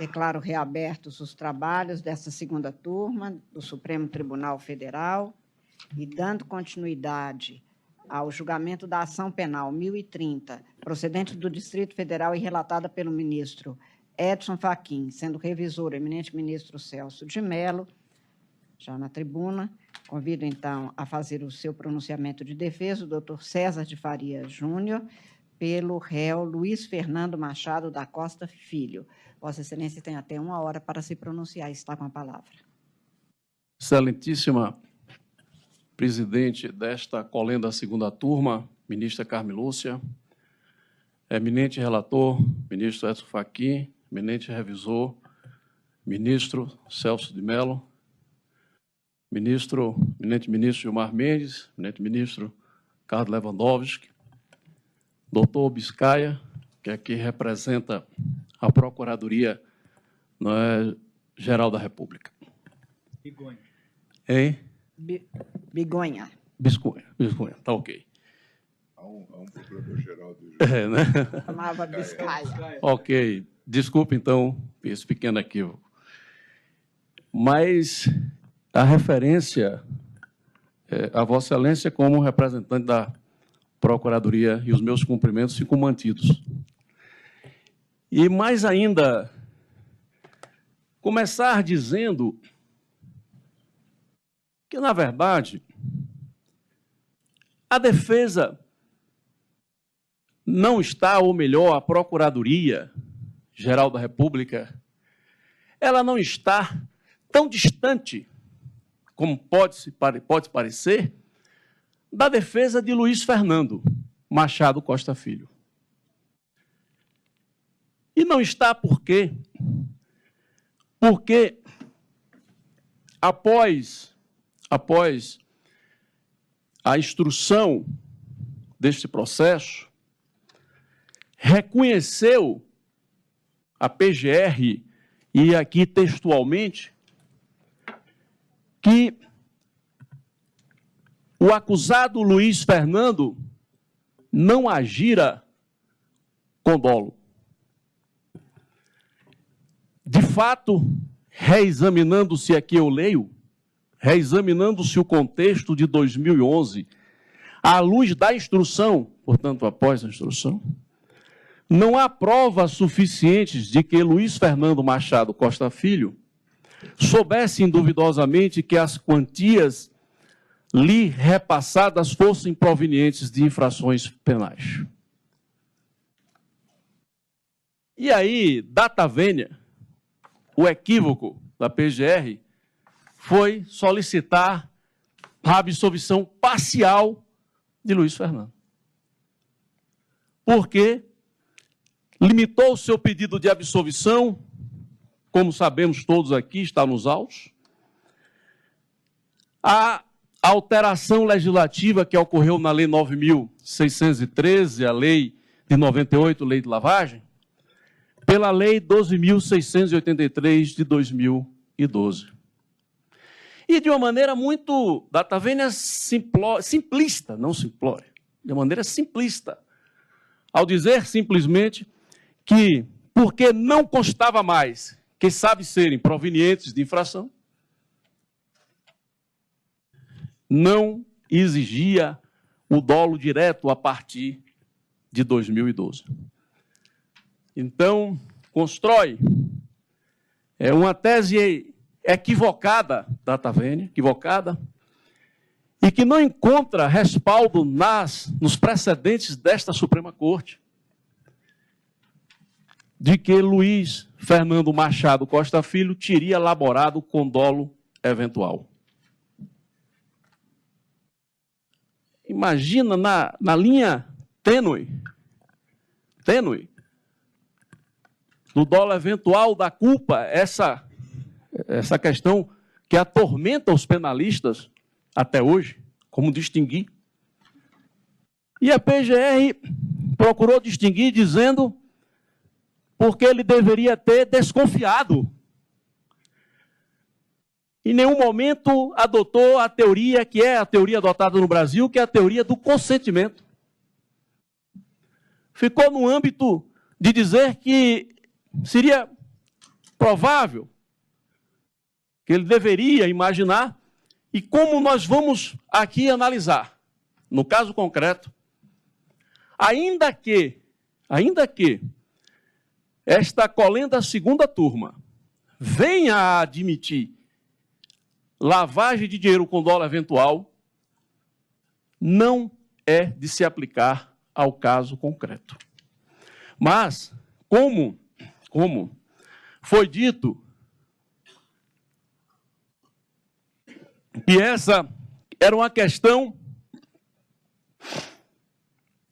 Declaro reabertos os trabalhos desta segunda turma do Supremo Tribunal Federal e, dando continuidade ao julgamento da ação penal 1030, procedente do Distrito Federal e relatada pelo ministro Edson Fachin, sendo revisor o eminente ministro Celso de Mello, já na tribuna, convido, então, a fazer o seu pronunciamento de defesa o doutor César de Faria Júnior, pelo réu Luiz Fernando Machado da Costa Filho. Vossa Excelência tem até 1 hora para se pronunciar. Está com a palavra. Excelentíssima presidente desta colenda segunda turma, ministra Carmen Lúcia, eminente relator, ministro Edson Fachin, eminente revisor, ministro Celso de Mello, eminente ministro Gilmar Mendes, eminente ministro Carlos Lewandowski, doutor Biscaia, que aqui representa a Procuradoria-Geral da República. Bigonha. Hein? Bigonha. Bisconha, tá ok. Há um procurador-geral do Né? Chamava Biscaia. Ok, desculpe, então, esse pequeno equívoco. Mas a referência a Vossa Excelência como representante da Procuradoria e os meus cumprimentos ficam mantidos. E mais ainda, começar dizendo que, na verdade, a defesa não está, ou melhor, a Procuradoria-Geral da República, ela não está tão distante, como pode parecer, da defesa de Luiz Fernando Machado Costa Filho. E não está por quê? Porque após a instrução deste processo, reconheceu a PGR, e aqui textualmente, que o acusado Luiz Fernando não agira com dolo. De fato, reexaminando-se aqui, eu leio, reexaminando-se o contexto de 2011, à luz da instrução, portanto, após a instrução, não há provas suficientes de que Luiz Fernando Machado Costa Filho soubesse duvidosamente que as quantias lhe repassadas fossem provenientes de infrações penais. E aí, data vênia, o equívoco da PGR foi solicitar a absolvição parcial de Luiz Fernando. Porque limitou o seu pedido de absolvição, como sabemos todos aqui, está nos autos, a alteração legislativa que ocorreu na Lei 9.613, a Lei de 98, Lei de Lavagem, pela Lei 12.683 de 2012. E de uma maneira muito, data vênia, simplista, não simplória, de uma maneira simplista, ao dizer simplesmente que, porque não constava mais que sabe serem provenientes de infração, não exigia o dolo direto a partir de 2012. Então, constrói uma tese equivocada, data vênia, equivocada, e que não encontra respaldo nos precedentes desta Suprema Corte, de que Luiz Fernando Machado Costa Filho teria elaborado com dolo eventual. Imagina na linha tênue, do dolo eventual da culpa, essa questão que atormenta os penalistas até hoje, como distinguir. E a PGR procurou distinguir dizendo porque ele deveria ter desconfiado. Em nenhum momento adotou a teoria que é a teoria adotada no Brasil, que é a teoria do consentimento. Ficou no âmbito de dizer que seria provável, que ele deveria imaginar, e como nós vamos aqui analisar. No caso concreto, ainda que esta colenda segunda turma venha a admitir lavagem de dinheiro com dolo eventual, não é de se aplicar ao caso concreto. Mas, como foi dito que essa era uma questão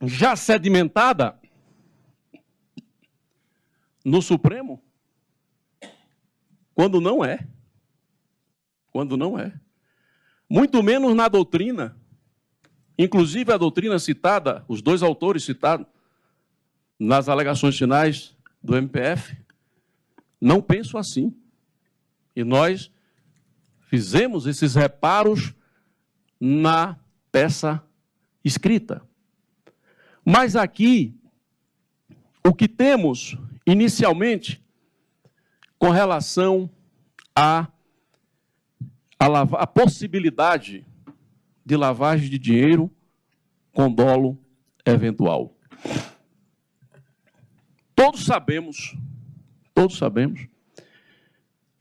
já sedimentada no Supremo, quando não é. Muito menos na doutrina. Inclusive a doutrina citada, os dois autores citados nas alegações finais do MPF, não pensam assim. E nós fizemos esses reparos na peça escrita. Mas aqui, o que temos inicialmente com relação à possibilidade de lavagem de dinheiro com dolo eventual. Todos sabemos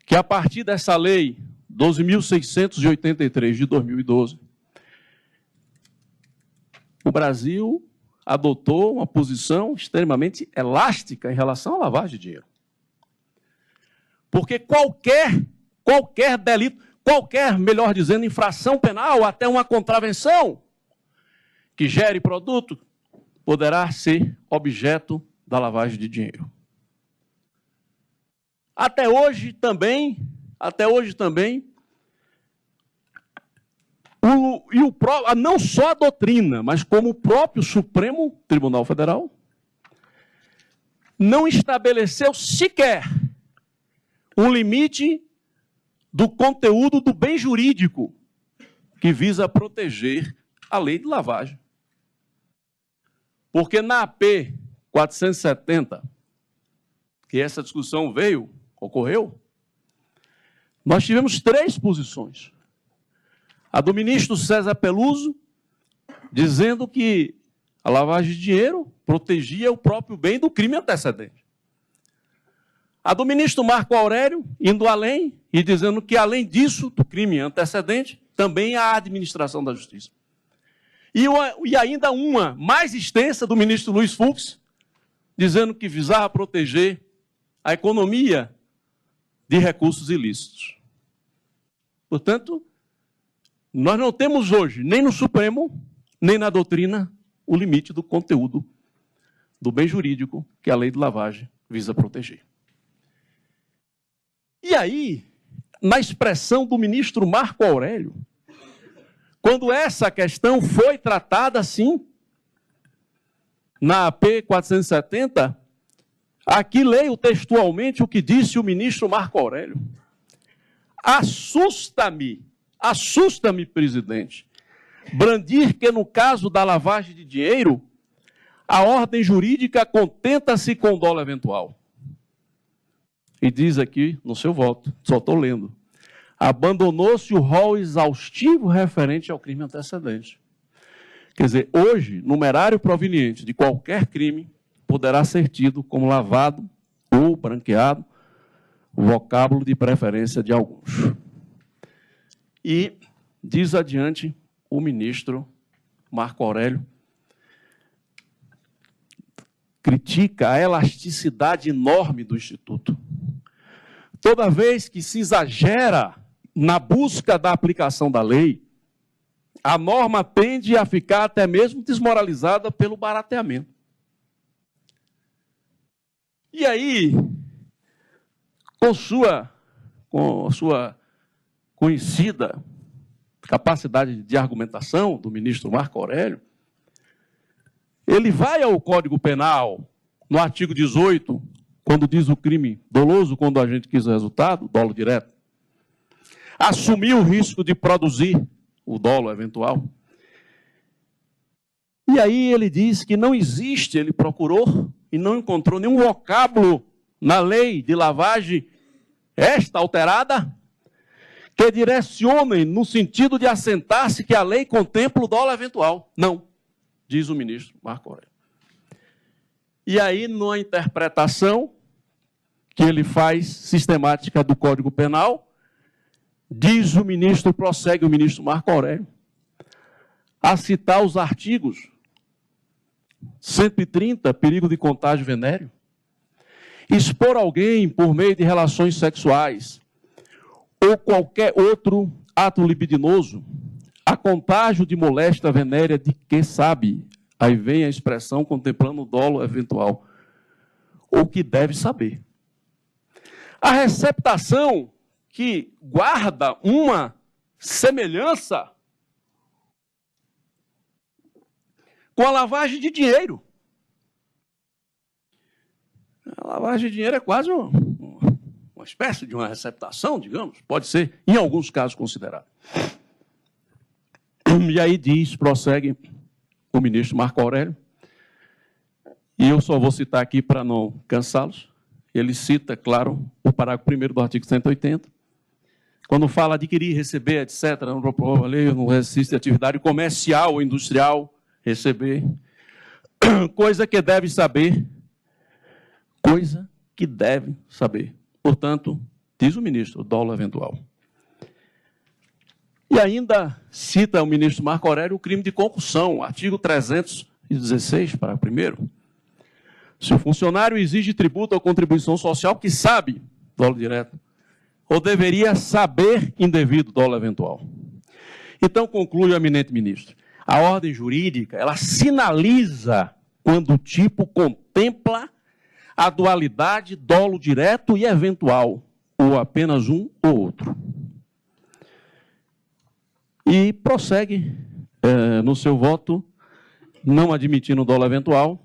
que a partir dessa lei 12.683 de 2012, o Brasil adotou uma posição extremamente elástica em relação à lavagem de dinheiro. Porque qualquer delito, melhor dizendo, infração penal, até uma contravenção que gere produto, poderá ser objeto da lavagem de dinheiro. Até hoje também, não só a doutrina, mas como o próprio Supremo Tribunal Federal não estabeleceu sequer um limite do conteúdo do bem jurídico que visa proteger a lei de lavagem. Porque na AP 470, que essa discussão ocorreu, nós tivemos 3 posições. A do ministro César Peluso, dizendo que a lavagem de dinheiro protegia o próprio bem do crime antecedente. A do ministro Marco Aurélio, indo além e dizendo que, além disso, do crime antecedente, também a administração da justiça. E ainda uma mais extensa do ministro Luiz Fux, dizendo que visava proteger a economia de recursos ilícitos. Portanto, nós não temos hoje, nem no Supremo, nem na doutrina, o limite do conteúdo do bem jurídico que a lei de lavagem visa proteger. E aí, na expressão do ministro Marco Aurélio, quando essa questão foi tratada assim, na AP 470, aqui leio textualmente o que disse o ministro Marco Aurélio. Assusta-me, presidente, brandir que no caso da lavagem de dinheiro, a ordem jurídica contenta-se com dolo eventual. E diz aqui no seu voto, só estou lendo, abandonou-se o rol exaustivo referente ao crime antecedente. Quer dizer, hoje, numerário proveniente de qualquer crime poderá ser tido como lavado ou branqueado, o vocábulo de preferência de alguns. E diz adiante o ministro Marco Aurélio, critica a elasticidade enorme do Instituto. Toda vez que se exagera na busca da aplicação da lei, a norma tende a ficar até mesmo desmoralizada pelo barateamento. E aí, com a sua conhecida capacidade de argumentação do ministro Marco Aurélio, ele vai ao Código Penal, no artigo 18, quando diz o crime doloso, quando o agente quis o resultado, dolo direto, assumir o risco de produzir o dolo eventual. E aí ele diz que não existe, ele procurou e não encontrou nenhum vocábulo na lei de lavagem esta alterada, que direcionem no sentido de assentar-se que a lei contempla o dolo eventual. Não, diz o ministro Marco Aurélio. E aí, numa interpretação que ele faz sistemática do Código Penal, diz o ministro, prossegue o ministro Marco Aurélio, a citar os artigos 130, perigo de contágio venéreo, expor alguém por meio de relações sexuais ou qualquer outro ato libidinoso a contágio de moléstia venérea de que sabe, aí vem a expressão contemplando o dolo eventual, ou que deve saber. A receptação que guarda uma semelhança com a lavagem de dinheiro. A lavagem de dinheiro é quase uma espécie de uma receptação, digamos, pode ser, em alguns casos, considerado. E aí diz, prossegue o ministro Marco Aurélio, e eu só vou citar aqui para não cansá-los, ele cita, claro, o parágrafo 1º do artigo 180, quando fala adquirir, receber, etc., não propor a lei no exercício de atividade comercial ou industrial, receber, coisa que deve saber, portanto, diz o ministro, dolo eventual. E ainda cita o ministro Marco Aurélio o crime de concussão, artigo 316, parágrafo 1º. Se o funcionário exige tributo ou contribuição social que sabe, dolo direto, ou deveria saber indevido, dolo eventual. Então, conclui o eminente ministro, a ordem jurídica, ela sinaliza quando o tipo contempla a dualidade dolo direto e eventual, ou apenas um ou outro. E prossegue no seu voto, não admitindo o dolo eventual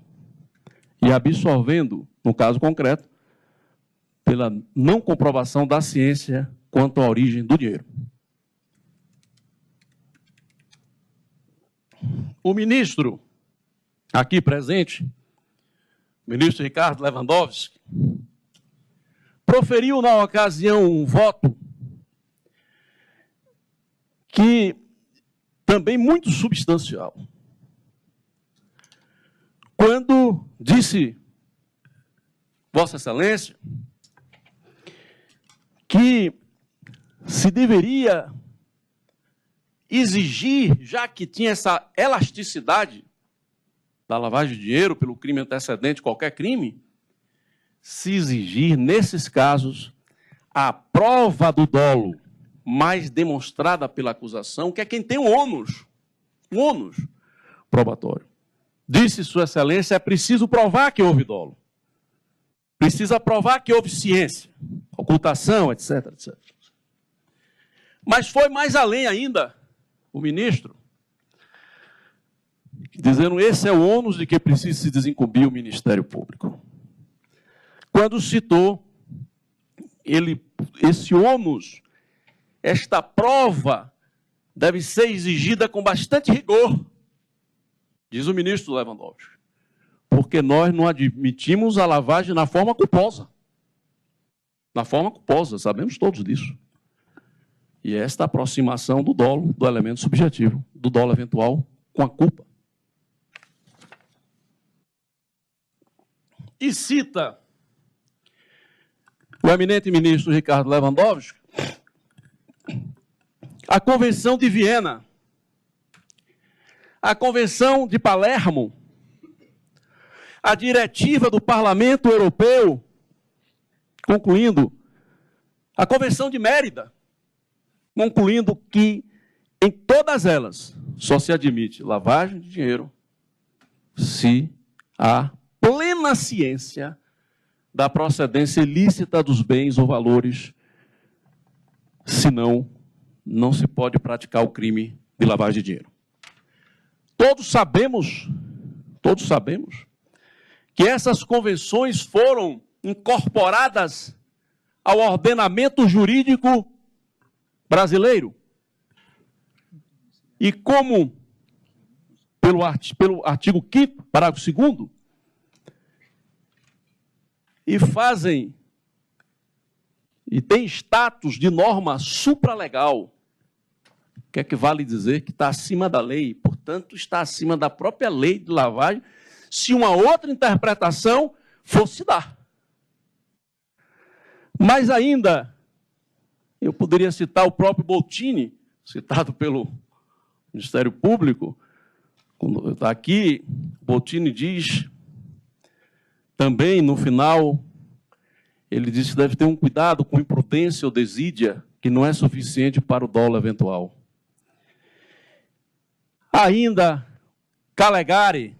e absolvendo, no caso concreto, pela não comprovação da ciência quanto à origem do dinheiro. O ministro, aqui presente, o ministro Ricardo Lewandowski, proferiu na ocasião um voto que também muito substancial. Quando disse, Vossa Excelência, que se deveria exigir, já que tinha essa elasticidade da lavagem de dinheiro pelo crime antecedente, qualquer crime, se exigir, nesses casos, a prova do dolo mais demonstrada pela acusação, que é quem tem o ônus probatório. Disse Sua Excelência, é preciso provar que houve dolo. Precisa provar que houve ciência, ocultação, etc, etc. Mas foi mais além ainda, o ministro, dizendo esse é o ônus de que precisa se desincumbir o Ministério Público. Quando citou esse ônus, esta prova deve ser exigida com bastante rigor, diz o ministro Lewandowski, porque nós não admitimos a lavagem na forma culposa. Na forma culposa, sabemos todos disso. E esta aproximação do dolo, do elemento subjetivo, do dolo eventual com a culpa. E cita o eminente ministro Ricardo Lewandowski a Convenção de Viena, a Convenção de Palermo, a diretiva do Parlamento Europeu, concluindo, a Convenção de Mérida, concluindo que em todas elas só se admite lavagem de dinheiro se há plena ciência da procedência ilícita dos bens ou valores, senão não se pode praticar o crime de lavagem de dinheiro. Todos sabemos que essas convenções foram incorporadas ao ordenamento jurídico brasileiro. E como, pelo artigo 5º, parágrafo 2º, e tem status de norma supralegal, que é que vale dizer que está acima da lei, portanto, está acima da própria lei de lavagem, se uma outra interpretação fosse dar. Mas ainda, eu poderia citar o próprio Boldrini, citado pelo Ministério Público, quando está aqui, Boldrini diz, também no final, ele diz que deve ter um cuidado com imprudência ou desídia, que não é suficiente para o dolo eventual. Ainda, Calegari,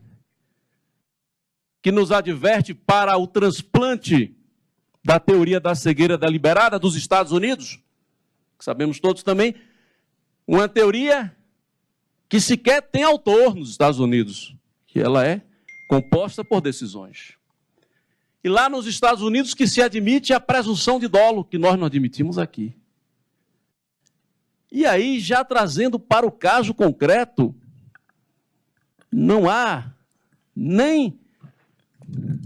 que nos adverte para o transplante da teoria da cegueira deliberada dos Estados Unidos, que sabemos todos também, uma teoria que sequer tem autor nos Estados Unidos, que ela é composta por decisões. E lá nos Estados Unidos que se admite a presunção de dolo, que nós não admitimos aqui. E aí, já trazendo para o caso concreto, não há nem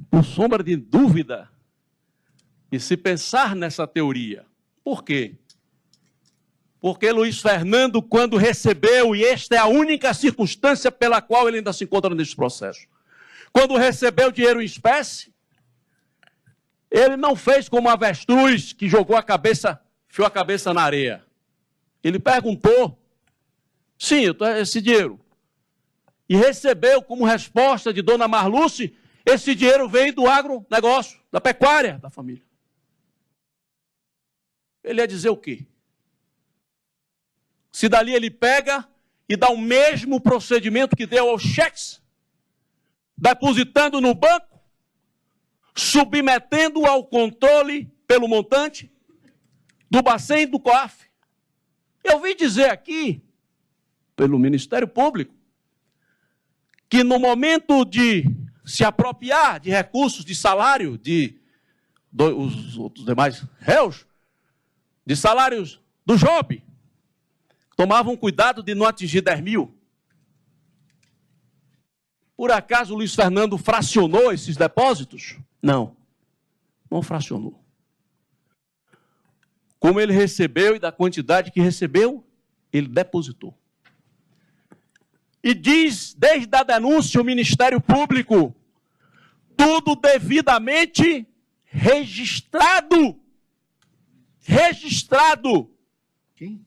por sombra de dúvida e se pensar nessa teoria. Por quê? Porque Luiz Fernando, quando recebeu, e esta é a única circunstância pela qual ele ainda se encontra nesse processo, quando recebeu dinheiro em espécie, ele não fez como a avestruz que jogou a cabeça, enfiou a cabeça na areia. Ele perguntou, sim, esse dinheiro. E recebeu como resposta de Dona Marluce, esse dinheiro veio do agronegócio, da pecuária da família. Ele ia dizer o quê? Se dali ele pega e dá o mesmo procedimento que deu aos cheques, depositando no banco, submetendo ao controle pelo montante do Bacen do COAF. Eu vim dizer aqui, pelo Ministério Público, que no momento de se apropriar de recursos de salário os outros demais réus, de salários do Job, tomavam cuidado de não atingir 10 mil. Por acaso Luiz Fernando fracionou esses depósitos? Não, não fracionou. Como ele recebeu e da quantidade que recebeu, ele depositou. E diz, desde a denúncia, o Ministério Público, tudo devidamente registrado. Registrado. Quem?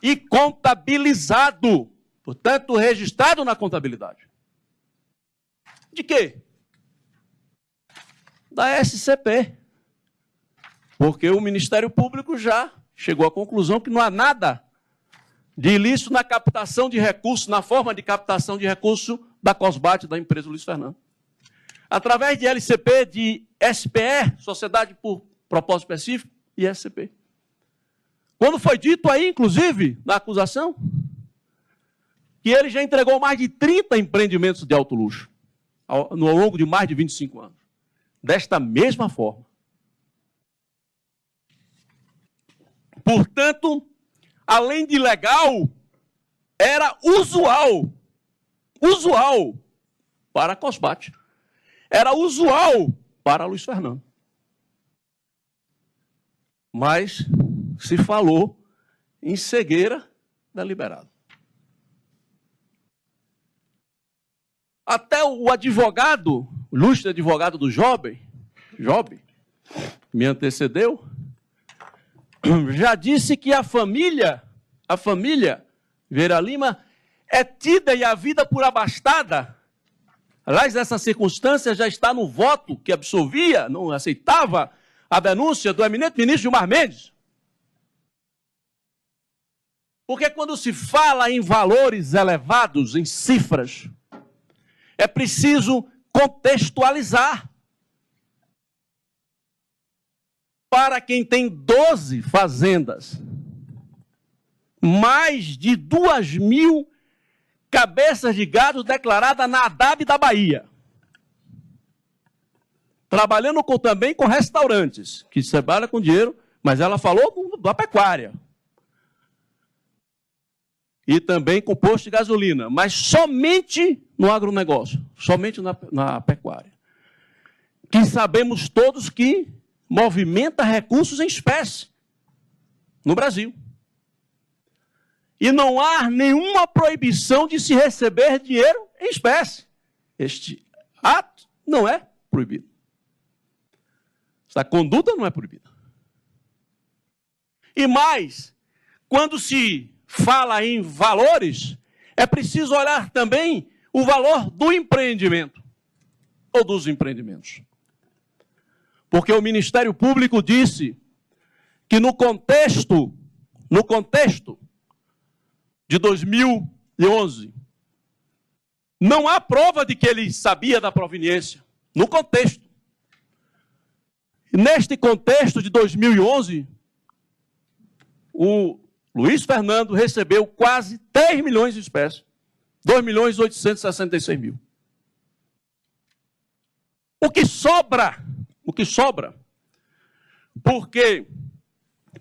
E contabilizado. Portanto, registrado na contabilidade. De quê? Da SCP. Porque o Ministério Público já chegou à conclusão que não há nada de ilícito na captação de recursos, na forma de captação de recursos da COSBAT, da empresa Luiz Fernando. Através de LCP, de SPE, Sociedade por Propósito Específico, e SCP. Quando foi dito aí, inclusive, na acusação, que ele já entregou mais de 30 empreendimentos de alto luxo, ao longo de mais de 25 anos. Desta mesma forma. Portanto, além de legal, era usual para a COSBAT. Era usual para Luiz Fernando. Mas se falou em cegueira deliberada. Até o advogado, o ilustre advogado do Job, me antecedeu, já disse que a família Vieira Lima, é tida e havida por abastada. Aliás, essa circunstância já está no voto que absolvia, não aceitava a denúncia do eminente ministro Gilmar Mendes. Porque quando se fala em valores elevados, em cifras, é preciso contextualizar. Para quem tem 12 fazendas, mais de 2.000 cabeças de gado declaradas na ADAB da Bahia. Trabalhando também com restaurantes, que trabalham com dinheiro, mas ela falou da pecuária. E também com posto de gasolina, mas somente no agronegócio, somente na pecuária. Que sabemos todos que movimenta recursos em espécie, no Brasil. E não há nenhuma proibição de se receber dinheiro em espécie. Este ato não é proibido. Esta conduta não é proibida. E mais, quando se fala em valores, é preciso olhar também o valor do empreendimento, ou dos empreendimentos. Porque o Ministério Público disse que no contexto de 2011, não há prova de que ele sabia da proveniência, no contexto. Neste contexto de 2011, o Luiz Fernando recebeu quase 10 milhões de espécies, 2.866.000. O que sobra, porque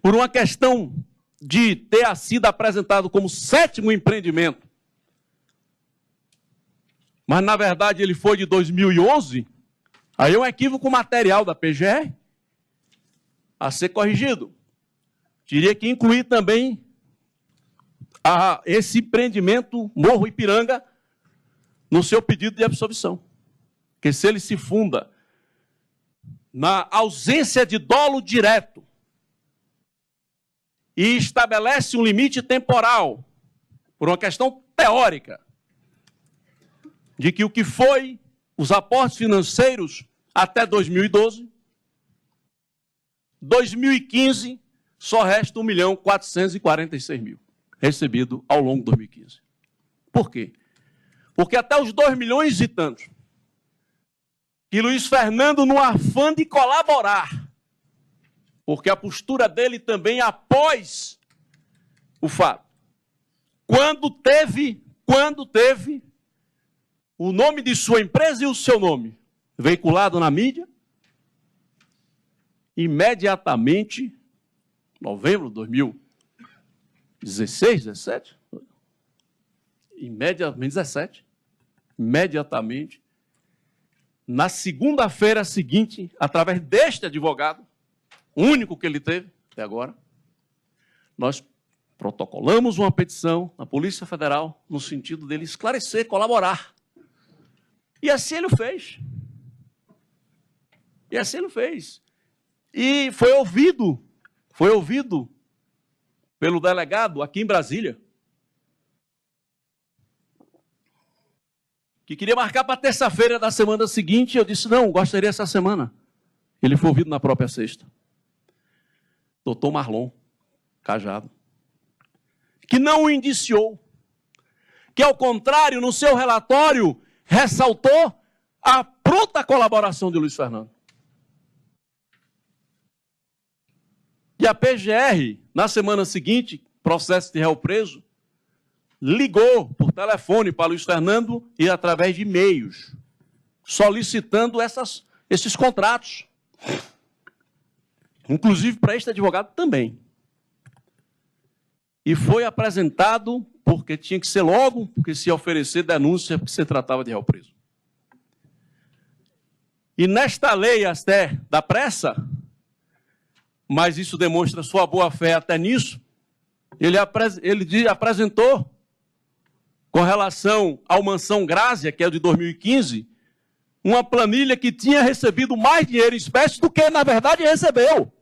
por uma questão de ter sido apresentado como 7º empreendimento, mas na verdade ele foi de 2011, aí é um equívoco material da PGR a ser corrigido. Teria que incluir também esse empreendimento Morro Ipiranga no seu pedido de absolvição. Porque se ele se funda na ausência de dolo direto e estabelece um limite temporal, por uma questão teórica, de que o que foi os aportes financeiros até 2012, 2015, só resta 1.446.000 recebido ao longo de 2015. Por quê? Porque até os 2 milhões e tantos que Luiz Fernando, no afã de colaborar, porque a postura dele também após o fato, quando teve o nome de sua empresa e o seu nome veiculado na mídia, imediatamente, novembro de 2016, 17? Imediatamente, na segunda-feira seguinte, através deste advogado, o único que ele teve até agora, nós protocolamos uma petição na Polícia Federal no sentido dele esclarecer, colaborar. E assim ele o fez. E foi ouvido pelo delegado aqui em Brasília, que queria marcar para terça-feira da semana seguinte. Eu disse, não, gostaria essa semana. Ele foi ouvido na própria sexta. Doutor Marlon Cajado, que não o indiciou, que, ao contrário, no seu relatório, ressaltou a pronta colaboração de Luiz Fernando. E a PGR, na semana seguinte, processo de réu preso, ligou por telefone para Luiz Fernando e através de e-mails, solicitando esses contratos. Inclusive para este advogado também. E foi apresentado, porque tinha que ser logo, porque se ia oferecer denúncia, porque se tratava de réu preso. E nesta lei até da pressa, mas isso demonstra sua boa-fé até nisso, ele apresentou, com relação ao Mansão Grácia, que é o de 2015, uma planilha que tinha recebido mais dinheiro em espécie do que, na verdade, recebeu.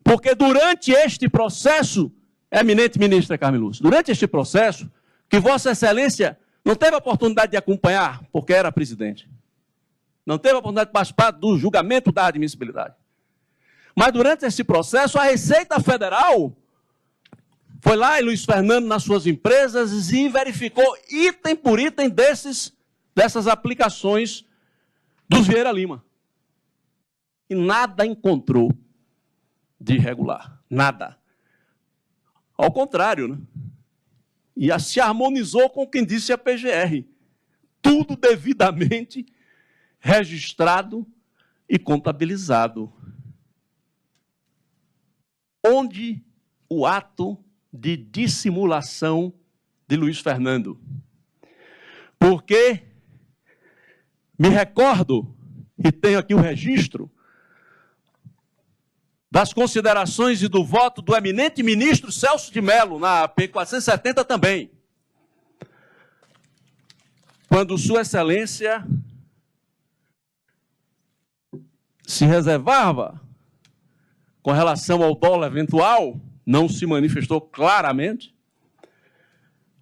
Porque durante este processo, eminente ministra Carmen Lúcia, durante este processo, que Vossa Excelência não teve a oportunidade de acompanhar, porque era presidente, não teve a oportunidade de participar do julgamento da admissibilidade. Mas durante esse processo, a Receita Federal foi lá e Luiz Fernando nas suas empresas e verificou item por item dessas aplicações dos Vieira Lima. E nada encontrou de irregular. Nada. Ao contrário, né? E se harmonizou com quem disse a PGR. Tudo devidamente registrado e contabilizado. Onde o ato de dissimulação de Luiz Fernando? Porque me recordo, e tenho aqui o registro, das considerações e do voto do eminente ministro Celso de Mello, na AP 470 também, quando Sua Excelência se reservava com relação ao dólar eventual, não se manifestou claramente,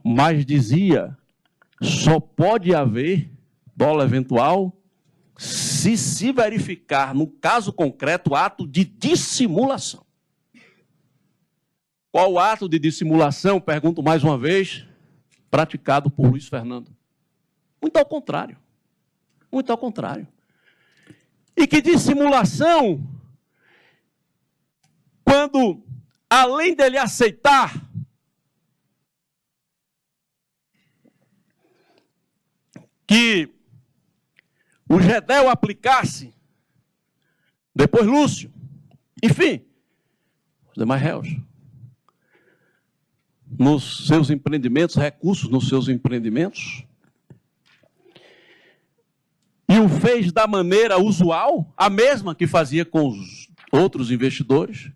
mas dizia: só pode haver dólar eventual se verificar, no caso concreto, ato de dissimulação. Qual o ato de dissimulação, pergunto mais uma vez, praticado por Luiz Fernando? Muito ao contrário. Muito ao contrário. E que dissimulação, quando, além dele aceitar que o Gedel aplicasse, depois Lúcio, enfim, os demais réus, nos seus empreendimentos, recursos nos seus empreendimentos, e o fez da maneira usual, a mesma que fazia com os outros investidores.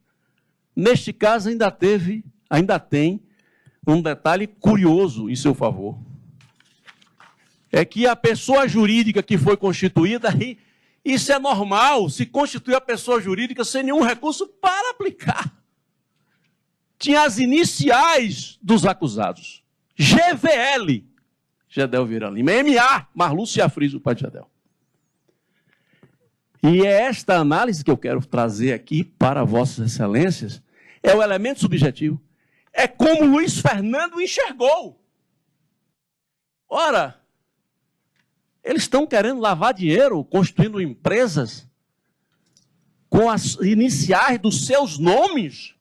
Neste caso ainda tem um detalhe curioso em seu favor. É que a pessoa jurídica que foi constituída, isso é normal, se constituir a pessoa jurídica sem nenhum recurso para aplicar. Tinha as iniciais dos acusados. GVL, Gedel Vieira Lima. MA, Marlúcio Afriso, o pai de Gedel. E é esta análise que eu quero trazer aqui para Vossas Excelências, é o elemento subjetivo. É como Luiz Fernando enxergou. Ora, eles estão querendo lavar dinheiro, constituindo empresas com as iniciais dos seus nomes.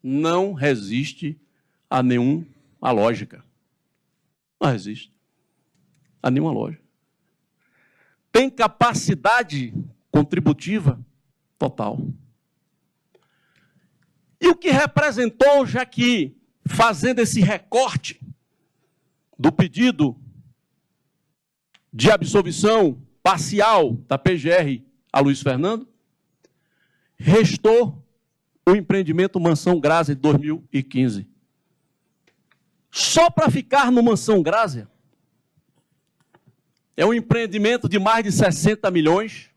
Não resiste a nenhuma lógica. Não resiste a nenhuma lógica. Tem capacidade contributiva total. E o que representou, já que, fazendo esse recorte do pedido de absolvição parcial da PGR a Luiz Fernando, restou o empreendimento Mansão Grácia de 2015. Só para ficar no Mansão Grácia, é um empreendimento de mais de 60 milhões.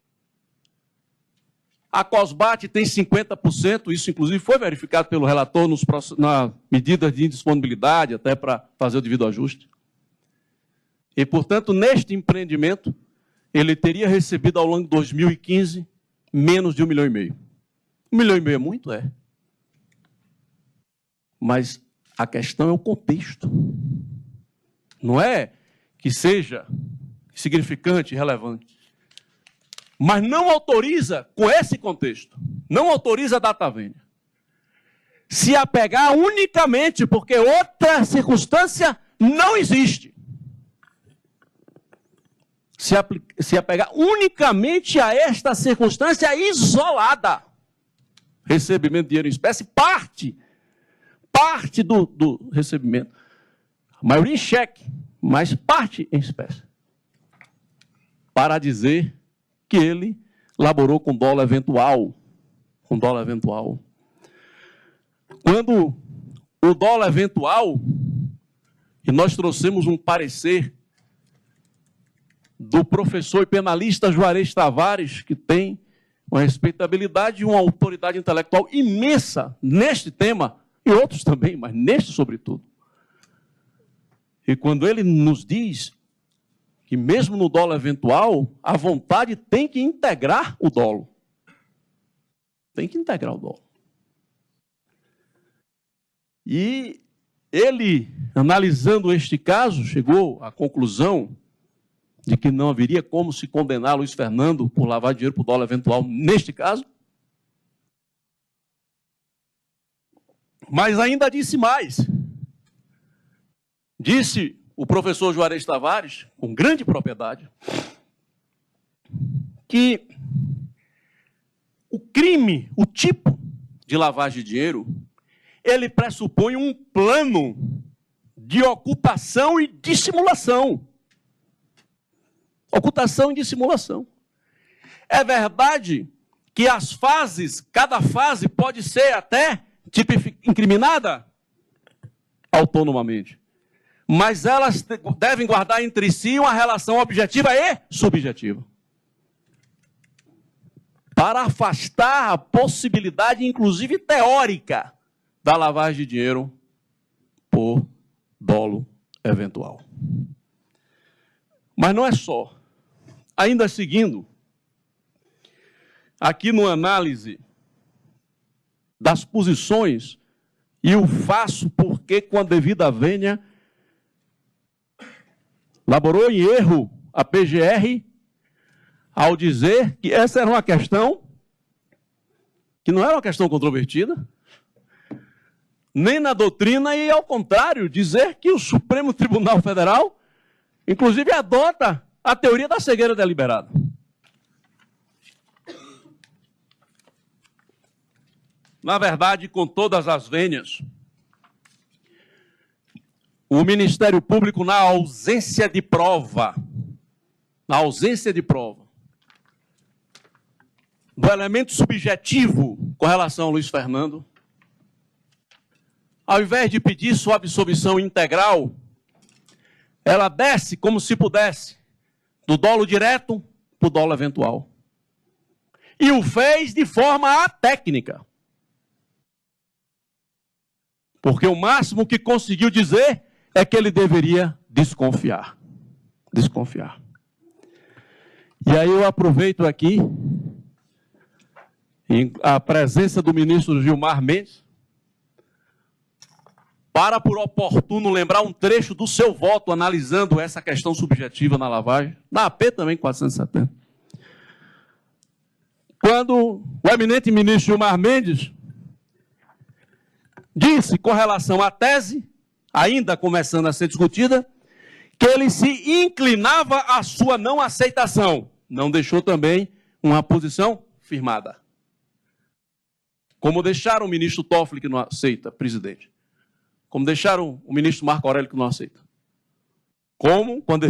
A Cosbat tem 50%, isso inclusive foi verificado pelo relator na medida de indisponibilidade, até para fazer o devido ajuste. E, portanto, neste empreendimento, ele teria recebido ao longo de 2015 menos de 1,5 milhão. 1,5 milhão é muito? É. Mas a questão é o contexto. Não é que seja significante, relevante. Mas não autoriza, com esse contexto, não autoriza a data vênia. Se apegar unicamente, porque outra circunstância não existe. Se apegar unicamente a esta circunstância isolada. Recebimento de dinheiro em espécie, parte do recebimento. A maioria em cheque, mas parte em espécie. Para dizer que ele laborou com dólar eventual. Com dólar eventual. Quando o dólar eventual, e nós trouxemos um parecer do professor e penalista Juarez Tavares, que tem uma respeitabilidade e uma autoridade intelectual imensa neste tema, e outros também, mas neste sobretudo. E quando ele nos diz que mesmo no dolo eventual, a vontade tem que integrar o dolo. Tem que integrar o dolo. E ele, analisando este caso, chegou à conclusão de que não haveria como se condenar Luiz Fernando por lavar dinheiro por dolo eventual neste caso. Mas ainda disse mais. Disse o professor Juarez Tavares, com grande propriedade, que o crime, o tipo de lavagem de dinheiro, ele pressupõe um plano de ocultação e dissimulação. Ocultação e dissimulação. É verdade que as fases, cada fase pode ser até incriminada autonomamente. Mas elas devem guardar entre si uma relação objetiva e subjetiva, para afastar a possibilidade, inclusive teórica, da lavagem de dinheiro por dolo eventual. Mas não é só. Ainda seguindo, aqui numa análise das posições, e o faço porque, com a devida vênia, laborou em erro a PGR ao dizer que essa era uma questão que não era uma questão controvertida, nem na doutrina, e, ao contrário, dizer que o Supremo Tribunal Federal, inclusive, adota a teoria da cegueira deliberada. Na verdade, com todas as vênias, o Ministério Público, na ausência de prova, do elemento subjetivo com relação ao Luiz Fernando, ao invés de pedir sua absolvição integral, ela desce como se pudesse, do dolo direto para o dolo eventual. E o fez de forma atécnica. Porque o máximo que conseguiu dizer é que ele deveria desconfiar. Desconfiar. E aí eu aproveito aqui a presença do ministro Gilmar Mendes para, por oportuno, lembrar um trecho do seu voto analisando essa questão subjetiva na lavagem, na AP também 470. Quando o eminente ministro Gilmar Mendes disse, com relação à tese, ainda começando a ser discutida, que ele se inclinava à sua não aceitação. Não deixou também uma posição firmada. Como deixaram o ministro Toffoli, que não aceita, presidente. Como deixaram o ministro Marco Aurélio, que não aceita. Como, quando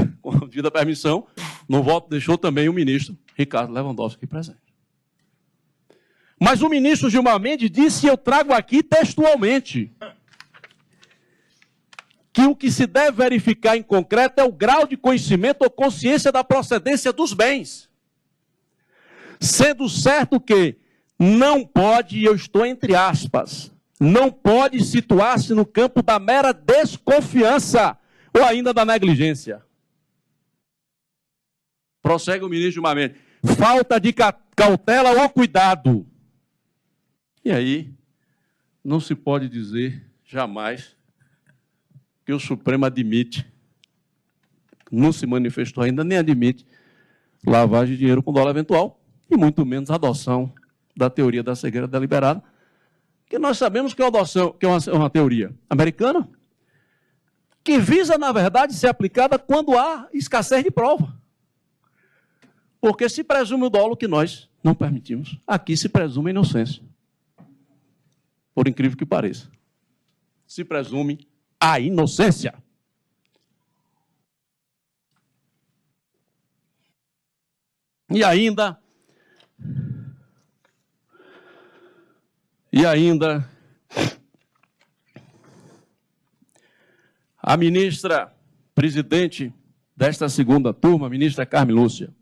devida a permissão, no voto deixou também o ministro Ricardo Lewandowski presente. Mas o ministro Gilmar Mendes disse, e eu trago aqui textualmente, que o que se deve verificar em concreto é o grau de conhecimento ou consciência da procedência dos bens. Sendo certo que não pode, e eu estou entre aspas, não pode situar-se no campo da mera desconfiança ou ainda da negligência. Prossegue o ministro Gilmar Mendes. Falta de cautela ou cuidado. E aí, não se pode dizer jamais que o Supremo admite, não se manifestou ainda, nem admite lavagem de dinheiro com dolo eventual, e muito menos a adoção da teoria da cegueira deliberada, que nós sabemos que é uma teoria americana, que visa, na verdade, ser aplicada quando há escassez de prova. Porque se presume o dolo que nós não permitimos. Aqui se presume a inocência. Por incrível que pareça. Se presume a inocência. E ainda, a ministra presidente desta segunda turma, a ministra Carmen Lúcia.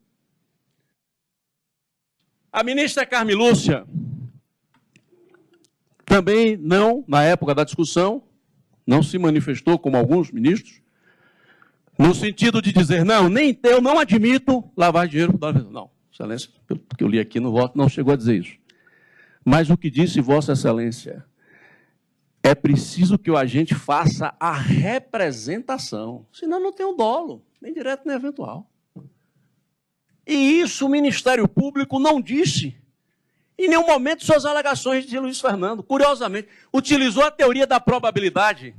A ministra Carmen Lúcia também não, na época da discussão, não se manifestou como alguns ministros, no sentido de dizer, não, nem eu não admito lavar dinheiro. Não, Excelência, pelo que eu li aqui no voto, não chegou a dizer isso. Mas o que disse Vossa Excelência, é preciso que o agente faça a representação, senão não tem o dolo, nem direto nem eventual. E isso o Ministério Público não disse. Em nenhum momento suas alegações de Luiz Fernando, curiosamente, utilizou a teoria da probabilidade,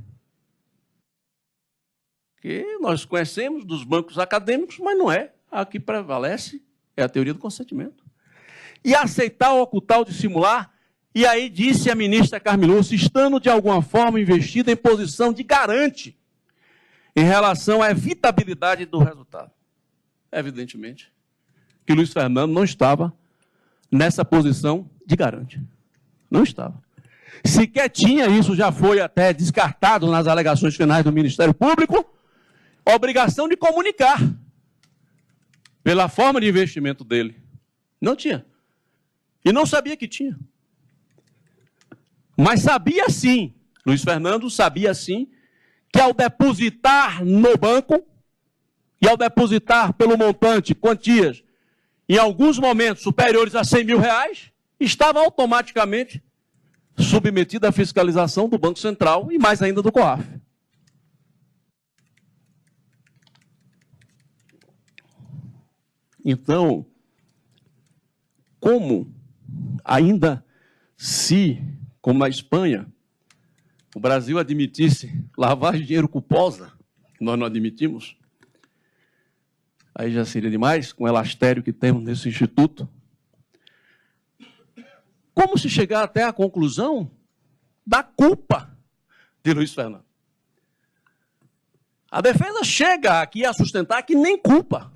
que nós conhecemos dos bancos acadêmicos, mas não é. A que prevalece é a teoria do consentimento. E aceitar, ocultar ou dissimular, e aí disse a ministra Carmen Lúcia, estando de alguma forma investida em posição de garante em relação à evitabilidade do resultado. Evidentemente que Luiz Fernando não estava nessa posição de garante. Não estava. Sequer tinha, isso já foi até descartado nas alegações finais do Ministério Público, obrigação de comunicar pela forma de investimento dele. Não tinha. E não sabia que tinha. Mas sabia sim, Luiz Fernando sabia sim, que ao depositar no banco e ao depositar pelo montante quantias em alguns momentos superiores a R$100 mil, estava automaticamente submetida à fiscalização do Banco Central e mais ainda do COAF. Então, como ainda se, como na Espanha, o Brasil admitisse lavagem de dinheiro culposa, que nós não admitimos, aí já seria demais, com o elastério que temos nesse instituto, como se chegar até a conclusão da culpa de Luiz Fernando? A defesa chega aqui a sustentar que nem culpa.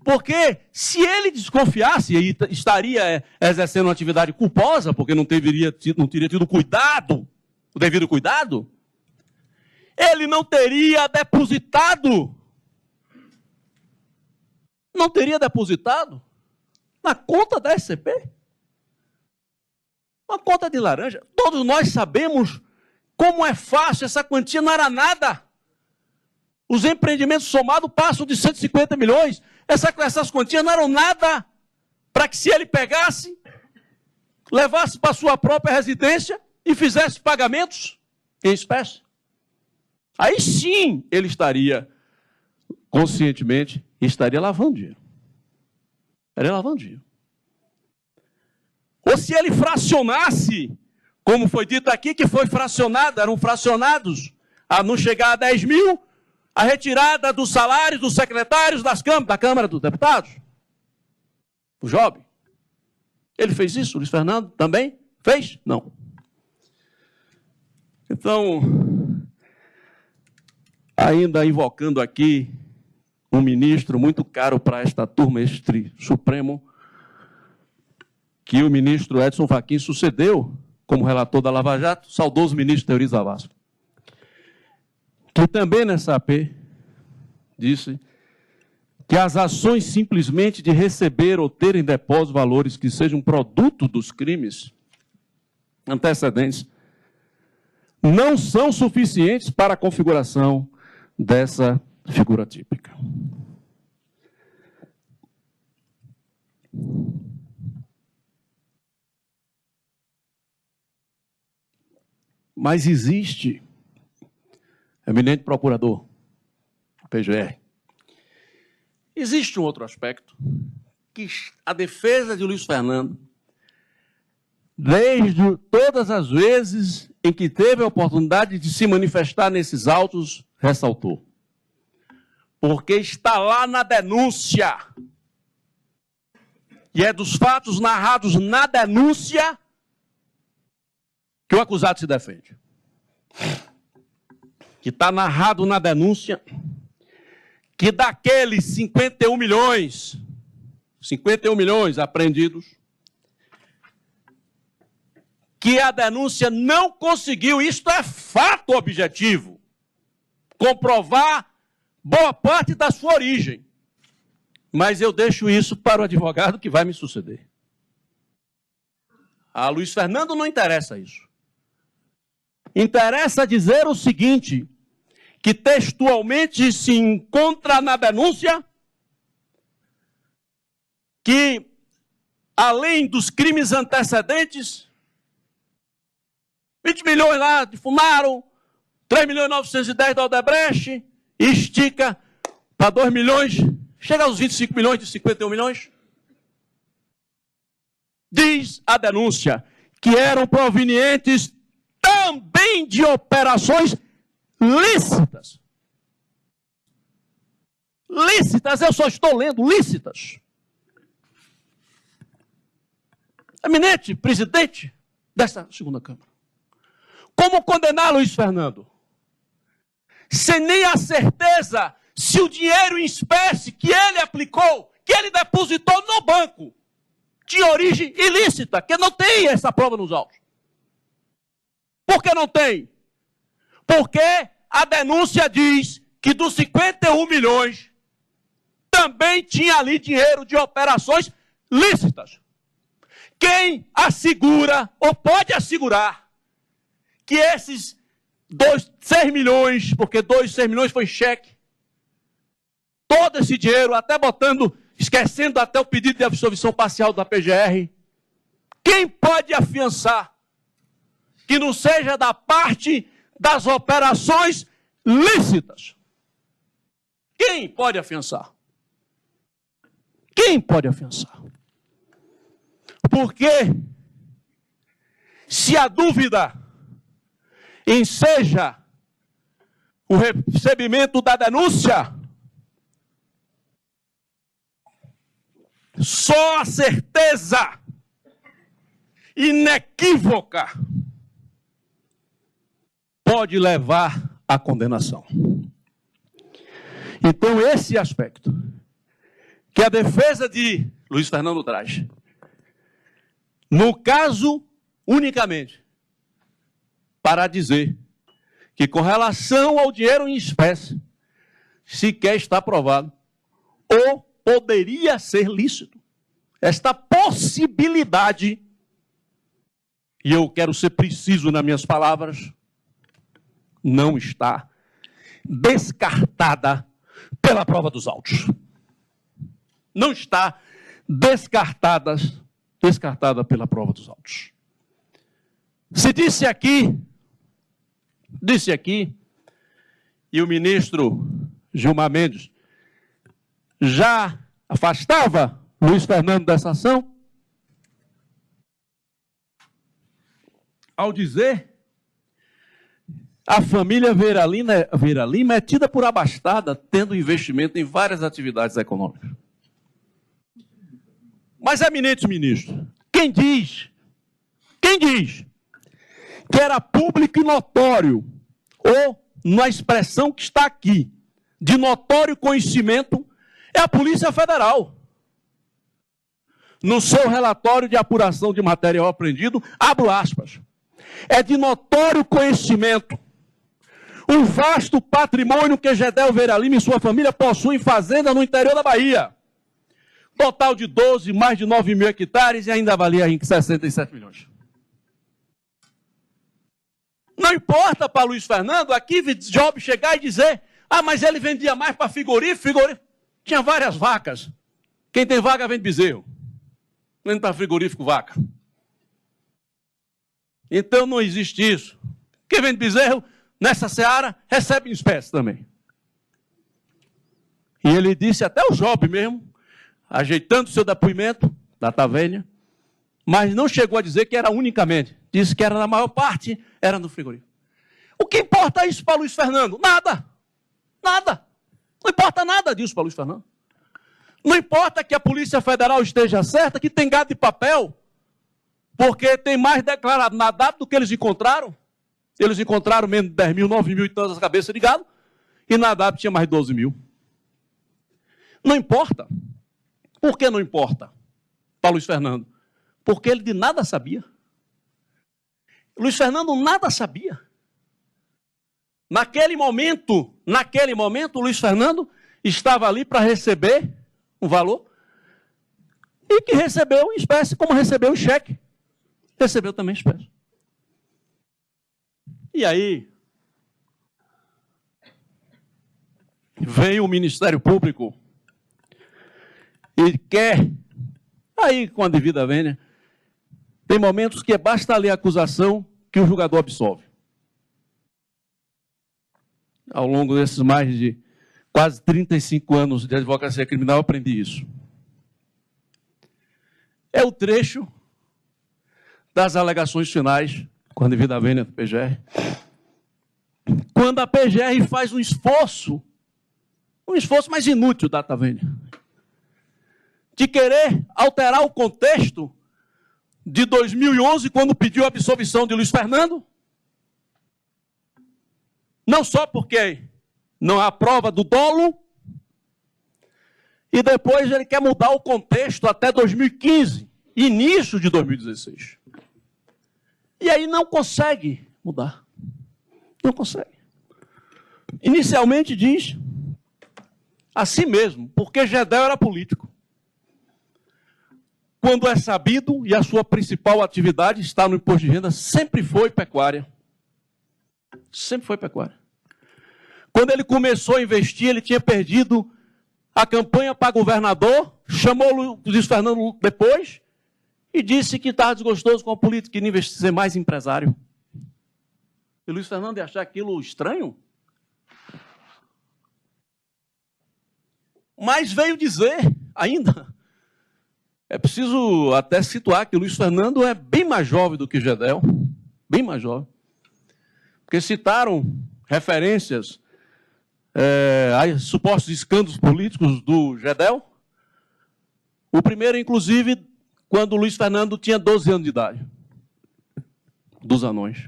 Porque se ele desconfiasse, e estaria exercendo uma atividade culposa, porque não teria tido cuidado, o devido cuidado, ele não teria depositado. Não teria depositado na conta da SCP. Uma conta de laranja. Todos nós sabemos como é fácil, essa quantia não era nada. Os empreendimentos somados passam de 150 milhões. Essas quantias não eram nada para que, se ele pegasse, levasse para sua própria residência e fizesse pagamentos em espécie. Aí sim ele estaria, conscientemente, estaria lavando dinheiro. Estaria lavando dinheiro. Ou se ele fracionasse, como foi dito aqui, que foi fracionado, eram fracionados, a não chegar a 10 mil, a retirada dos salários dos secretários da Câmara dos Deputados. O Job. Ele fez isso, o Luiz Fernando também fez? Não. Então, ainda invocando aqui um ministro muito caro para esta turma, este Supremo, que o ministro Edson Fachin sucedeu como relator da Lava Jato, saudoso ministro Teori Zavascki, que também nessa AP disse que as ações simplesmente de receber ou ter em depósito valores que sejam produto dos crimes antecedentes não são suficientes para a configuração dessa figura típica. Mas existe, eminente procurador, PGR, existe um outro aspecto, que a defesa de Luiz Fernando, desde todas as vezes em que teve a oportunidade de se manifestar nesses autos, ressaltou. Porque está lá na denúncia, e é dos fatos narrados na denúncia que o acusado se defende. Que está narrado na denúncia que daqueles 51 milhões apreendidos, que a denúncia não conseguiu, isto é fato objetivo, comprovar boa parte da sua origem. Mas eu deixo isso para o advogado que vai me suceder. A Luiz Fernando não interessa isso. Interessa dizer o seguinte, que textualmente se encontra na denúncia que, além dos crimes antecedentes, 20 milhões lá de Funaro, 3 milhões e 910 da Odebrecht, e estica para 2 milhões, chega aos 25 milhões de 51 milhões. Diz a denúncia que eram provenientes também de operações lícitas. Lícitas, eu só estou lendo, lícitas. Eminente presidente desta segunda Câmara. Como condenar Luiz Fernando? Sem nem a certeza se o dinheiro em espécie que ele aplicou, que ele depositou no banco, tinha origem ilícita, que não tem essa prova nos autos. Por que não tem? Porque a denúncia diz que dos 51 milhões também tinha ali dinheiro de operações lícitas. Quem assegura, ou pode assegurar, que esses 6 milhões, porque 6 milhões foi cheque, todo esse dinheiro, até esquecendo até o pedido de absolvição parcial da PGR, quem pode afiançar que não seja da parte das operações lícitas? Quem pode afiançar? Quem pode afiançar? Porque se a dúvida enseja o recebimento da denúncia, só a certeza inequívoca pode levar à condenação. Então, esse aspecto que a defesa de Luiz Fernando traz, no caso, unicamente, para dizer que com relação ao dinheiro em espécie, sequer está provado, ou poderia ser lícito. Esta possibilidade, e eu quero ser preciso nas minhas palavras, não está descartada pela prova dos autos. Não está descartada pela prova dos autos. Se disse aqui, e o ministro Gilmar Mendes já afastava Luiz Fernando dessa ação, ao dizer a família Vera Lima é tida por abastada, tendo investimento em várias atividades econômicas. Mas, eminente ministro, quem diz que era público e notório, ou, na expressão que está aqui, de notório conhecimento, é a Polícia Federal. No seu relatório de apuração de material apreendido, abro aspas, é de notório conhecimento o vasto patrimônio que Gedel Vera Lima e sua família possuem em fazenda no interior da Bahia. Total de mais de 9 mil hectares e ainda avalia em 67 milhões. Não importa para Luiz Fernando aqui Job chegar e dizer, mas ele vendia mais para frigorífico. Tinha várias vacas. Quem tem vaca vende bezerro. Vende para frigorífico vaca. Então não existe isso. Quem vende bezerro, nessa seara, recebe em espécie também. E ele disse, até o Job mesmo, ajeitando o seu depoimento, data vênia, mas não chegou a dizer que era unicamente. Disse que era na maior parte, era no frigorífico. O que importa isso para Luiz Fernando? Nada. Nada. Não importa nada disso para Luiz Fernando. Não importa que a Polícia Federal esteja certa, que tem gado de papel, porque tem mais declarado na DAP do que eles encontraram. Eles encontraram menos de 10 mil, 9 mil e tantas cabeças de gado, e na DAP tinha mais de 12 mil. Não importa. Por que não importa para Luiz Fernando? Porque ele de nada sabia. Luiz Fernando nada sabia. Naquele momento, Luiz Fernando estava ali para receber um valor e que recebeu em espécie, como recebeu em cheque. Recebeu também em espécie. E aí, veio o Ministério Público e quer, aí com a devida vênia, tem momentos que basta ler a acusação que o julgador absolve. Ao longo desses mais de quase 35 anos de advocacia criminal, eu aprendi isso. É o trecho das alegações finais, com a devida vênia do PGR, quando a PGR faz um esforço mais inútil, data vênia, de querer alterar o contexto de 2011, quando pediu a absolvição de Luiz Fernando, não só porque não há prova do dolo, e depois ele quer mudar o contexto até 2015, início de 2016. E aí não consegue mudar. Não consegue. Inicialmente diz assim mesmo, porque Gedel era político. Quando é sabido, e a sua principal atividade está no imposto de renda, sempre foi pecuária. Sempre foi pecuária. Quando ele começou a investir, ele tinha perdido a campanha para governador, chamou o Luiz Fernando depois e disse que estava desgostoso com a política, que queria ser mais empresário. E Luiz Fernando ia achar aquilo estranho? Mas veio dizer ainda, é preciso até situar que o Luiz Fernando é bem mais jovem do que Gedel, bem mais jovem, porque citaram referências a supostos escândalos políticos do Gedel. O primeiro, inclusive, quando o Luiz Fernando tinha 12 anos de idade, dos anões.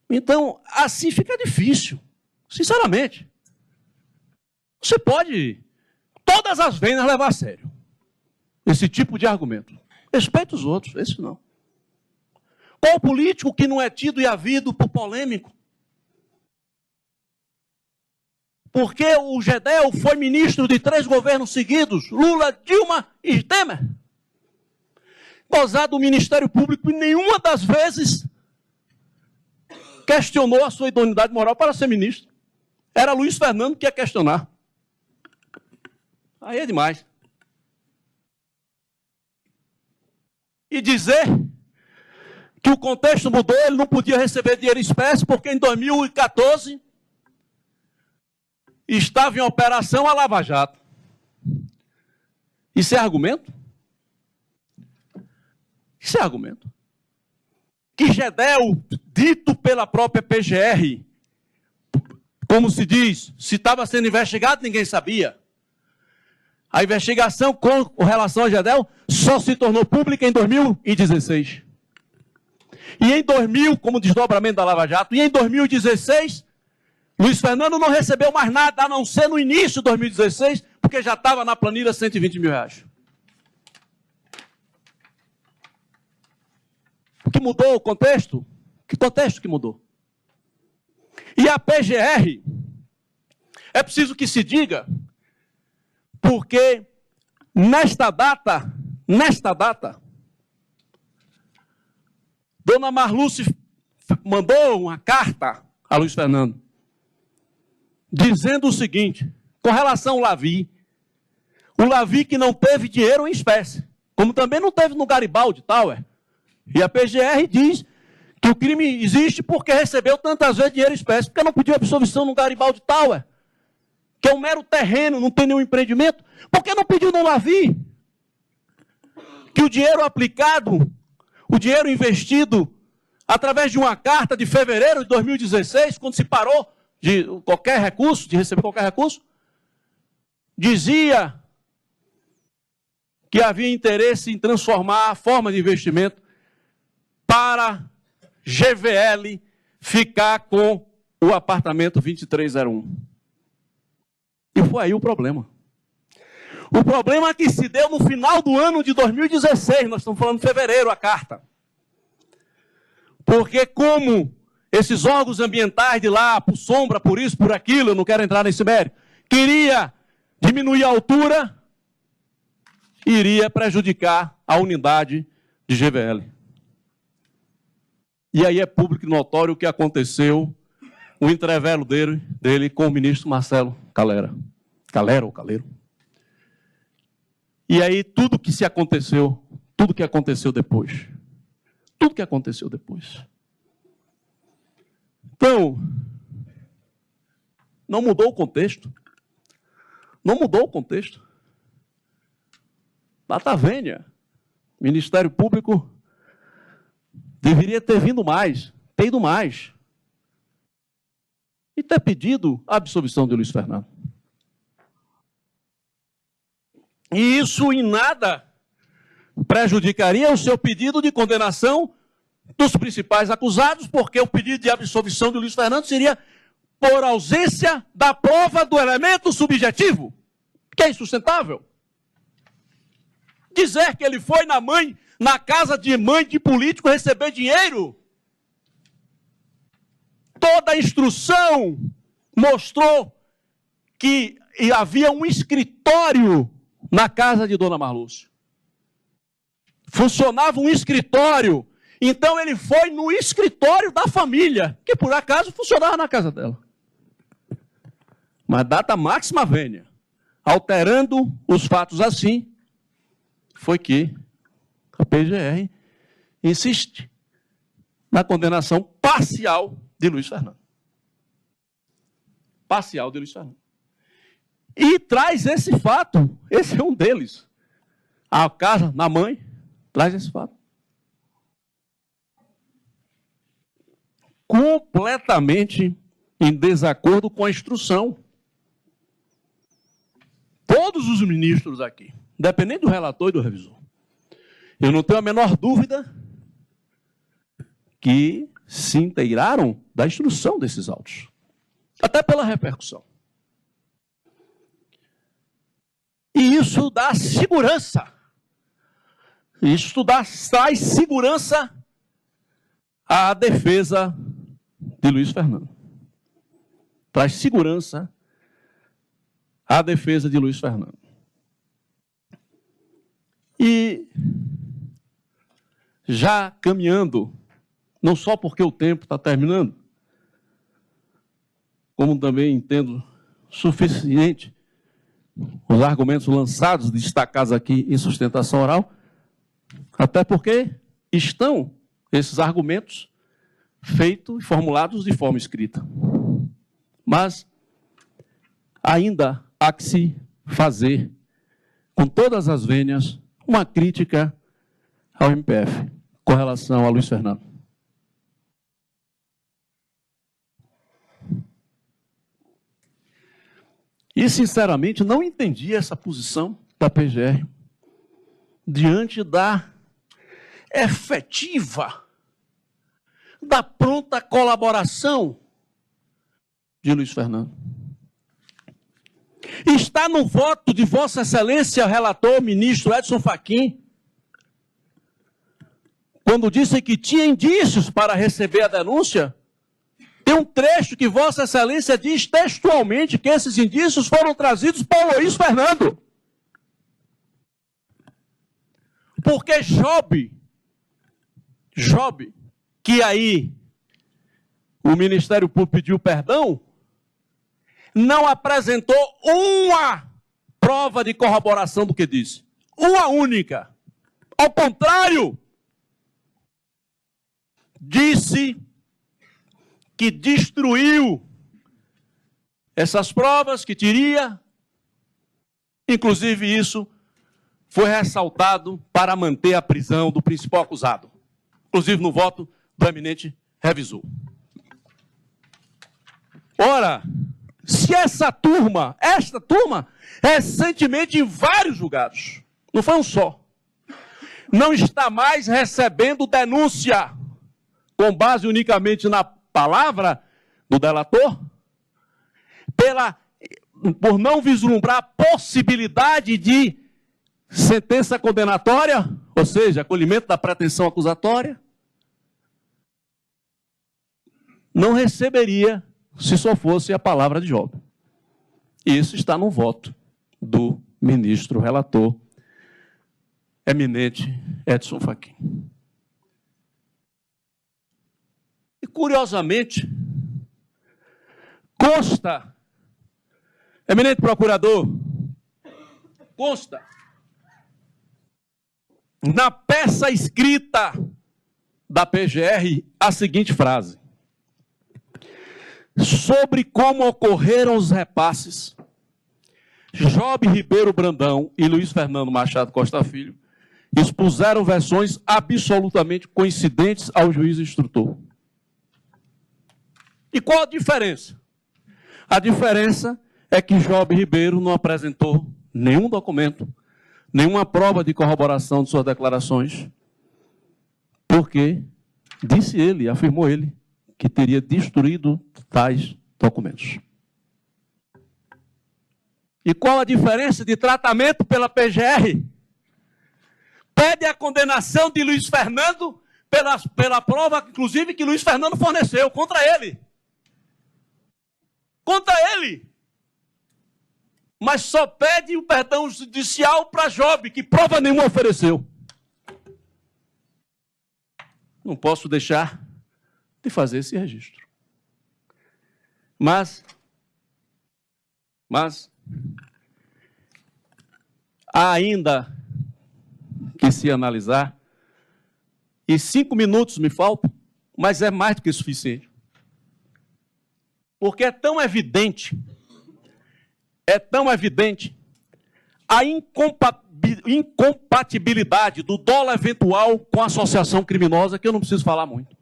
Então, assim fica difícil, sinceramente. Você pode, todas as venas, levar a sério esse tipo de argumento. Respeita os outros, esse não. Qual político que não é tido e havido por polêmico? Porque o Gedel foi ministro de 3 governos seguidos, Lula, Dilma e Temer. Gozado do Ministério Público e nenhuma das vezes questionou a sua idoneidade moral para ser ministro. Era Luiz Fernando que ia questionar. Aí é demais. E dizer que o contexto mudou, ele não podia receber dinheiro em espécie, porque em 2014 estava em operação a Lava Jato. Isso é argumento? Isso é argumento. Que Gedel, dito pela própria PGR, como se diz, se estava sendo investigado, ninguém sabia. A investigação com relação a Gedel só se tornou pública em 2016. E em 2000, como desdobramento da Lava Jato, e em 2016, Luiz Fernando não recebeu mais nada, a não ser no início de 2016, porque já estava na planilha 120 mil reais. O que mudou o contexto? Que contexto que mudou? E a PGR, é preciso que se diga, porque nesta data, Dona Marluce mandou uma carta a Luiz Fernando, dizendo o seguinte, com relação ao Lavi, o Lavi que não teve dinheiro em espécie, como também não teve no Garibaldi Tower. E a PGR diz que o crime existe porque recebeu tantas vezes dinheiro em espécie, porque não pediu absolvição no Garibaldi Tower, que é um mero terreno, não tem nenhum empreendimento, porque não pediu no Lavi? Que o dinheiro aplicado, o dinheiro investido, através de uma carta de fevereiro de 2016, quando se parou de qualquer recurso, de receber qualquer recurso, dizia que havia interesse em transformar a forma de investimento para GVL ficar com o apartamento 2301. E foi aí o problema. O problema é que se deu no final do ano de 2016, nós estamos falando de fevereiro, a carta. Porque como esses órgãos ambientais de lá, por sombra, por isso, por aquilo, eu não quero entrar nesse mérito, queria diminuir a altura, iria prejudicar a unidade de GVL. E aí é público e notório o que aconteceu, o entrevero dele com o ministro Marcelo Calera. Calera ou Caleiro. E aí tudo que aconteceu depois. Tudo que aconteceu depois. Então, não mudou o contexto. Não mudou o contexto. Data vênia. Ministério Público deveria ter vindo mais, ter ido mais. E ter pedido a absolvição de Luiz Fernando. E isso em nada prejudicaria o seu pedido de condenação dos principais acusados, porque o pedido de absolvição de Luiz Fernando seria por ausência da prova do elemento subjetivo, que é insustentável. dizer que ele foi na casa de mãe de político receber dinheiro. Toda a instrução mostrou que havia um escritório na casa de Dona Marlúcia. Funcionava um escritório. Então ele foi no escritório da família, que por acaso funcionava na casa dela. Mas data máxima vênia, alterando os fatos assim, foi que a PGR insiste na condenação parcial de Luiz Fernando. Parcial de Luiz Fernando. E traz esse fato, esse é um deles. A casa, na mãe, traz esse fato. Completamente em desacordo com a instrução. Todos os ministros aqui, independente do relator e do revisor, eu não tenho a menor dúvida que se inteiraram da instrução desses autos. Até pela repercussão. E isso dá segurança. Isso traz segurança à defesa de Luiz Fernando. Traz segurança à defesa de Luiz Fernando. E já caminhando, não só porque o tempo está terminando, como também entendo suficiente os argumentos lançados, destacados aqui em sustentação oral, até porque estão esses argumentos feitos e formulados de forma escrita. Mas ainda há que se fazer, com todas as vênias, uma crítica ao MPF com relação a Luiz Fernando. E, sinceramente, não entendi essa posição da PGR diante da efetiva, da pronta colaboração de Luiz Fernando. Está no voto de Vossa Excelência, relator, ministro Edson Fachin, quando disse que tinha indícios para receber a denúncia. Tem um trecho que Vossa Excelência diz textualmente que esses indícios foram trazidos por Luiz Fernando. Porque Job, que aí o Ministério Público pediu perdão, não apresentou uma prova de corroboração do que disse. Uma única. Ao contrário, disse que destruiu essas provas que teria. Inclusive isso foi ressaltado para manter a prisão do principal acusado. Inclusive no voto do eminente revisor. Ora, se esta turma, recentemente em vários julgados, não foi um só, não está mais recebendo denúncia com base unicamente na palavra do delator, por não vislumbrar a possibilidade de sentença condenatória, ou seja, acolhimento da pretensão acusatória, não receberia se só fosse a palavra de Job. Isso está no voto do ministro relator, eminente Edson Fachin. E, curiosamente, consta, eminente procurador, consta na peça escrita da PGR a seguinte frase: sobre como ocorreram os repasses, Job Ribeiro Brandão e Luiz Fernando Machado Costa Filho expuseram versões absolutamente coincidentes ao juiz instrutor. E qual a diferença? A diferença é que Job Ribeiro não apresentou nenhum documento, nenhuma prova de corroboração de suas declarações, porque disse ele, afirmou ele, que teria destruído tais documentos. E qual a diferença de tratamento pela PGR? pede a condenação de Luiz Fernando pela prova, inclusive, que Luiz Fernando forneceu contra ele. Contra ele. Mas só pede o perdão judicial para Job, que prova nenhuma ofereceu. Não posso deixar de fazer esse registro. Mas há ainda que se analisar, e 5 minutos me faltam, mas é mais do que suficiente. Porque é tão evidente a incompatibilidade do dolo eventual com a associação criminosa, que eu não preciso falar muito.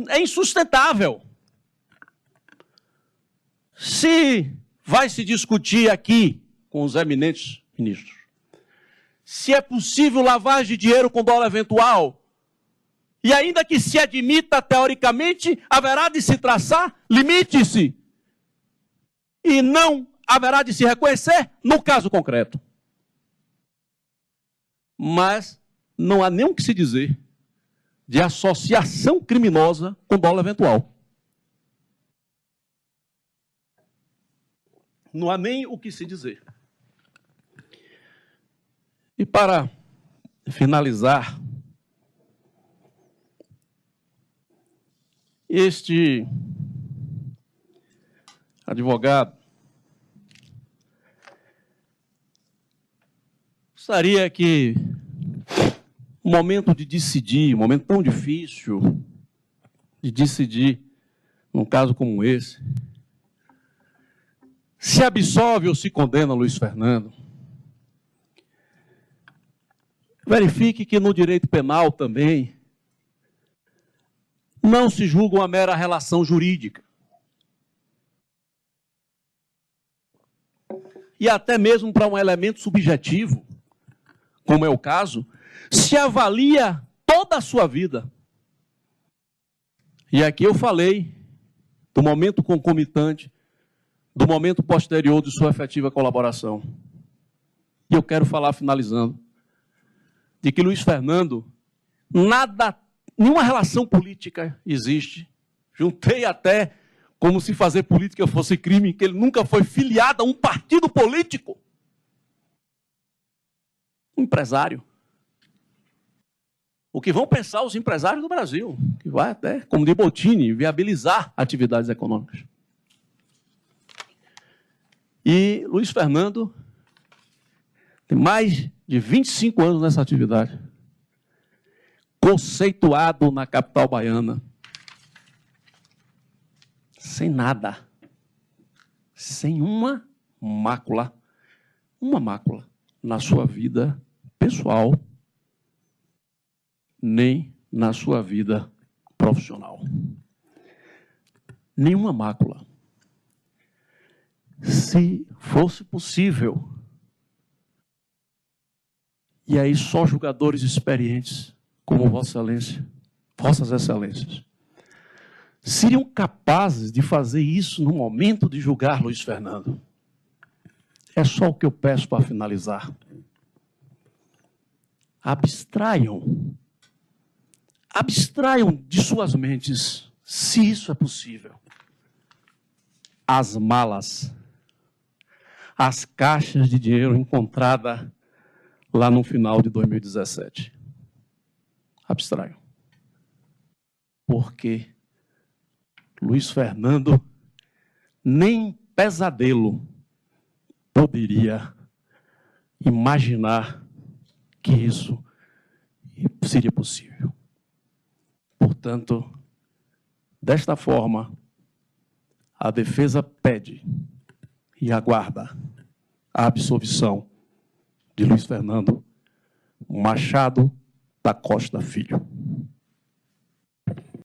É insustentável. Se vai se discutir aqui com os eminentes ministros, se é possível lavagem de dinheiro com dolo eventual, e ainda que se admita teoricamente, haverá de se traçar limite-se, e não haverá de se reconhecer no caso concreto. Mas não há nem o que se dizer de associação criminosa com dolo eventual. Não há nem o que se dizer. E para finalizar, este advogado gostaria que um momento de decidir, um momento tão difícil de decidir, num caso como esse, se absolve ou se condena Luiz Fernando. Verifique que no direito penal também não se julga uma mera relação jurídica. E até mesmo para um elemento subjetivo, como é o caso, se avalia toda a sua vida. E aqui eu falei do momento concomitante, do momento posterior de sua efetiva colaboração. E eu quero falar, finalizando, de que Luiz Fernando, nenhuma relação política existe. Juntei até como se fazer política fosse crime, que ele nunca foi filiado a um partido político. Um empresário. O que vão pensar os empresários do Brasil, que vai até, como de Bottini, viabilizar atividades econômicas. E Luiz Fernando tem mais de 25 anos nessa atividade, conceituado na capital baiana, sem nada, sem uma mácula na sua vida pessoal, nem na sua vida profissional. Nenhuma mácula. Se fosse possível, e aí só julgadores experientes, como Vossas Excelências, seriam capazes de fazer isso no momento de julgar Luiz Fernando. É só o que eu peço para finalizar. Abstraiam de suas mentes, se isso é possível, as malas, as caixas de dinheiro encontradas lá no final de 2017. Abstraiam. Porque Luiz Fernando, nem pesadelo, poderia imaginar que isso seria possível. Portanto, desta forma, a defesa pede e aguarda a absolvição de Luiz Fernando Machado da Costa Filho.